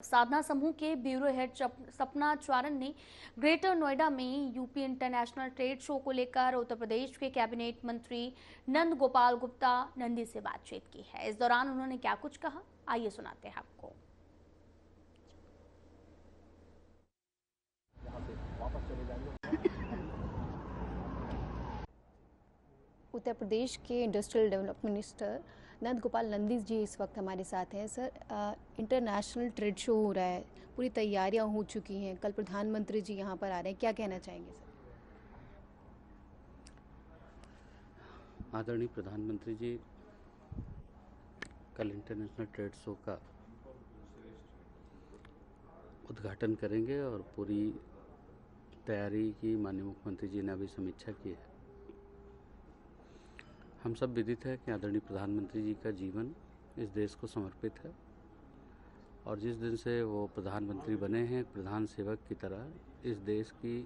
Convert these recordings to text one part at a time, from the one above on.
साधना समूह के bureau head सपना चारण ने ग्रेटर नोएडा में यूपी इंटरनेशनल ट्रेड शो को लेकर उत्तर प्रदेश के कैबिनेट मंत्री नंद गोपाल गुप्ता नंदी से बातचीत की है। इस दौरान उन्होंने क्या कुछ कहा, आइए सुनाते हैं आपको। उत्तर प्रदेश के industrial development minister Nand Gopal Nandi ji इस वक्त हमारे साथ हैं। सर, इंटरनेशनल ट्रेड शो हो रहा है, पूरी तैयारियां हो चुकी हैं, कल प्रधानमंत्री जी यहां पर आ रहे हैं, क्या कहना चाहेंगे सर? आदरणीय प्रधानमंत्री जी कल इंटरनेशनल ट्रेड शो का उद्घाटन करेंगे और पूरी तैयारी की माननीय मुख्यमंत्री जी ने अभी समीक्षा की है। हम सब विदित है कि आदरणीय प्रधानमंत्री जी का जीवन इस देश को समर्पित है और जिस दिन से वो प्रधानमंत्री बने हैं, प्रधान सेवक की तरह इस देश की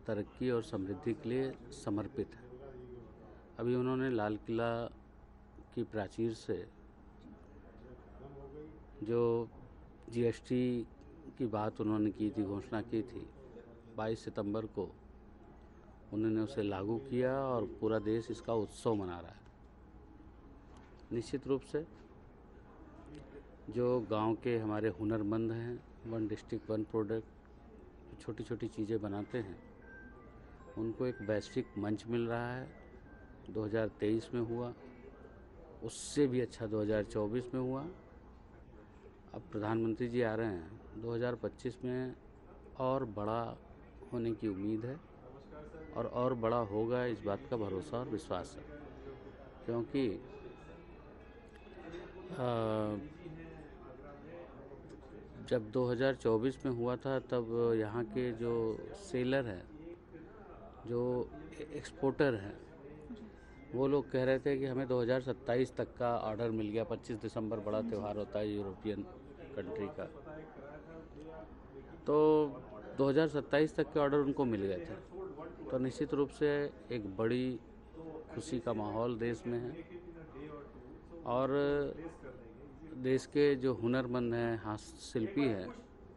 तरक्की और समृद्धि के लिए समर्पित है। अभी उन्होंने लाल किला की प्राचीर से जो जीएसटी की बात उन्होंने की थी, घोषणा की थी, 22 सितंबर को उन्होंने उसे लागू किया और पूरा देश इसका उत्सव मना रहा है। निश्चित रूप से जो गांव के हमारे हुनरमंद हैं, वन डिस्ट्रिक्ट वन प्रोडक्ट, छोटी छोटी चीज़ें बनाते हैं, उनको एक वैश्विक मंच मिल रहा है। 2023 में हुआ, उससे भी अच्छा 2024 में हुआ। अब प्रधानमंत्री जी आ रहे हैं, 2025 में और बड़ा होने की उम्मीद है और बड़ा होगा, इस बात का भरोसा और विश्वास है। क्योंकि जब 2024 में हुआ था तब यहाँ के जो सेलर हैं, जो एक्सपोर्टर हैं, वो लोग कह रहे थे कि हमें 2027 तक का ऑर्डर मिल गया। 25 दिसंबर बड़ा त्यौहार होता है यूरोपियन कंट्री का, तो 2027 तक के ऑर्डर उनको मिल गए थे। तो निश्चित रूप से एक बड़ी खुशी का माहौल देश में है और देश के जो हुनरमंद हैं, हस्तशिल्पी हैं,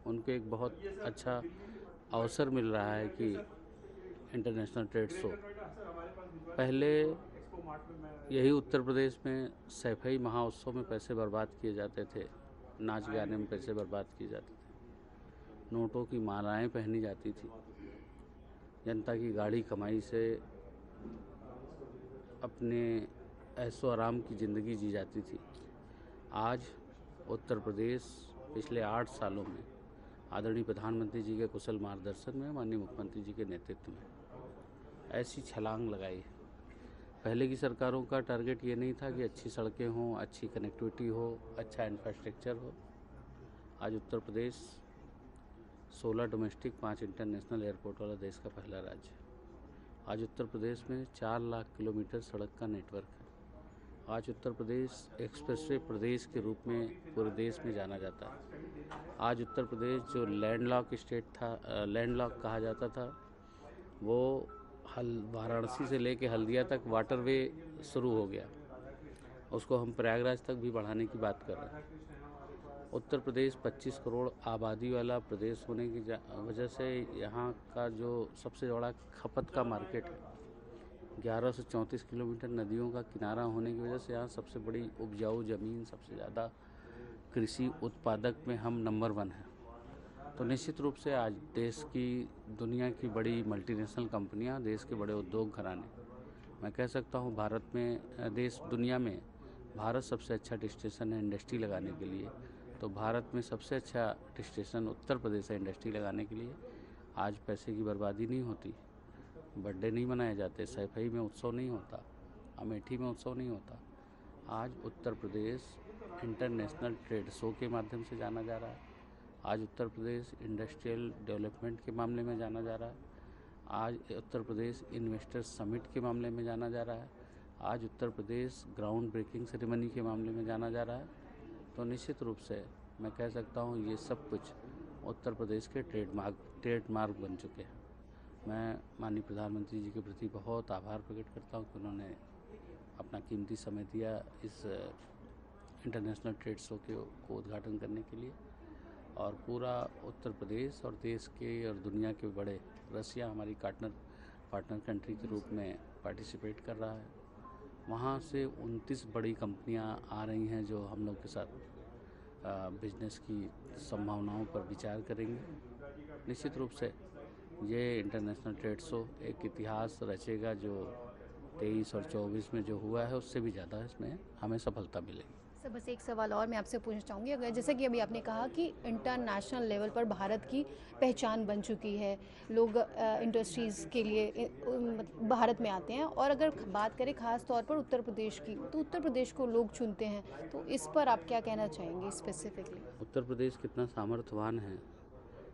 उनको एक बहुत अच्छा अवसर मिल रहा है कि इंटरनेशनल ट्रेड शो। पहले यही उत्तर प्रदेश में सैफई महोत्सव में पैसे बर्बाद किए जाते थे, नाच गाने में पैसे बर्बाद किए जाते थे, नोटों की मालाएं पहनी जाती थी, जनता की गाढ़ी कमाई से अपने ऐशो आराम की ज़िंदगी जी जाती थी। आज उत्तर प्रदेश पिछले 8 सालों में आदरणीय प्रधानमंत्री जी के कुशल मार्गदर्शन में, माननीय मुख्यमंत्री जी के नेतृत्व में ऐसी छलांग लगाई है। पहले की सरकारों का टारगेट ये नहीं था कि अच्छी सड़कें हों, अच्छी कनेक्टिविटी हो, अच्छा इंफ्रास्ट्रक्चर हो। आज Uttar Pradesh 16 domestic 5 international airport वाला देश का पहला राज्य है। आज उत्तर प्रदेश में 4 लाख किलोमीटर सड़क का नेटवर्क है। आज उत्तर प्रदेश एक्सप्रेसवे प्रदेश के रूप में पूरे देश में जाना जाता है। आज उत्तर प्रदेश जो लैंडलॉक स्टेट था, लैंडलॉक कहा जाता था, वो वाराणसी से लेके हल्दिया तक वाटरवे शुरू हो गया। उसको हम प्रयागराज तक भी बढ़ाने की बात कर रहे हैं। उत्तर प्रदेश 25 करोड़ आबादी वाला प्रदेश होने की वजह से यहाँ का जो सबसे बड़ा खपत का मार्केट है, 11 से 34 किलोमीटर नदियों का किनारा होने की वजह से यहाँ सबसे बड़ी उपजाऊ ज़मीन, सबसे ज़्यादा कृषि उत्पादक में हम नंबर 1 हैं। तो निश्चित रूप से आज देश की, दुनिया की बड़ी मल्टीनेशनल कंपनियां, देश के बड़े उद्योग घराने, मैं कह सकता हूं भारत में, देश दुनिया में भारत सबसे अच्छा डेस्टिनेशन है इंडस्ट्री लगाने के लिए। तो भारत में सबसे अच्छा डेस्टिनेशन उत्तर प्रदेश है इंडस्ट्री लगाने के लिए। आज पैसे की बर्बादी नहीं होती, बर्थडे नहीं मनाए जाते, सैफई में उत्सव नहीं होता, अमेठी में उत्सव नहीं होता। आज Uttar Pradesh international trade show के माध्यम से जाना जा रहा है। आज उत्तर प्रदेश इंडस्ट्रियल डेवलपमेंट के मामले में जाना जा रहा है। आज उत्तर प्रदेश इन्वेस्टर समिट के मामले में जाना जा रहा है। आज Uttar Pradesh ground breaking ceremony के मामले में जाना जा रहा है। तो निश्चित रूप से मैं कह सकता हूँ ये सब कुछ उत्तर प्रदेश के ट्रेडमार्क बन चुके हैं। मैं माननीय प्रधानमंत्री जी के प्रति बहुत आभार प्रकट करता हूँ कि उन्होंने अपना कीमती समय दिया इस इंटरनेशनल ट्रेड शो को उद्घाटन करने के लिए। और पूरा उत्तर प्रदेश और देश के और दुनिया के बड़े रसिया हमारी पार्टनर कंट्री के रूप में पार्टिसिपेट कर रहा है। वहाँ से 29 बड़ी कंपनियाँ आ रही हैं जो हम लोग के साथ बिजनेस की संभावनाओं पर विचार करेंगे। निश्चित रूप से ये इंटरनेशनल ट्रेड शो एक इतिहास रचेगा जो 23 और 24 में जो हुआ है उससे भी ज़्यादा इसमें हमें सफलता मिलेगी। सर बस एक सवाल और मैं आपसे पूछना चाहूँगी, अगर जैसे कि अभी आपने कहा कि इंटरनेशनल लेवल पर भारत की पहचान बन चुकी है, लोग इंडस्ट्रीज़ के लिए भारत में आते हैं, और अगर बात करें ख़ास तौर पर उत्तर प्रदेश की, तो उत्तर प्रदेश को लोग चुनते हैं, तो इस पर आप क्या कहना चाहेंगे स्पेसिफिकली? उत्तर प्रदेश कितना सामर्थ्यवान है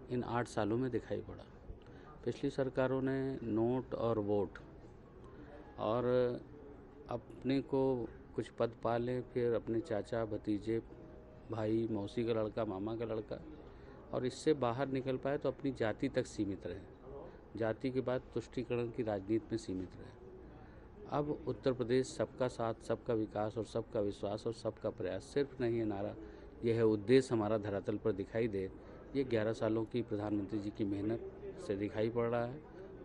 इन 8 सालों में दिखाई पड़ा। पिछली सरकारों ने नोट और वोट और अपने को कुछ पद पा लें, फिर अपने चाचा भतीजे भाई मौसी का लड़का मामा का लड़का, और इससे बाहर निकल पाए तो अपनी जाति तक सीमित रहे, जाति के बाद तुष्टीकरण की राजनीति में सीमित रहे। अब उत्तर प्रदेश सबका साथ, सबका विकास और सबका विश्वास और सबका प्रयास सिर्फ नहीं है नारा, यह है उद्देश्य हमारा धरातल पर दिखाई दे। ये 11 सालों की प्रधानमंत्री जी की मेहनत से दिखाई पड़ रहा है।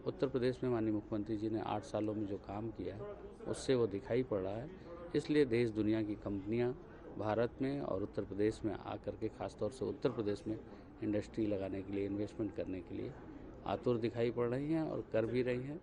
उत्तर प्रदेश में माननीय मुख्यमंत्री जी ने 8 सालों में जो काम किया है उससे वो दिखाई पड़ रहा है। इसलिए देश दुनिया की कंपनियां भारत में और उत्तर प्रदेश में आकर के खासतौर से उत्तर प्रदेश में इंडस्ट्री लगाने के लिए, इन्वेस्टमेंट करने के लिए आतुर दिखाई पड़ रही हैं और कर भी रही हैं।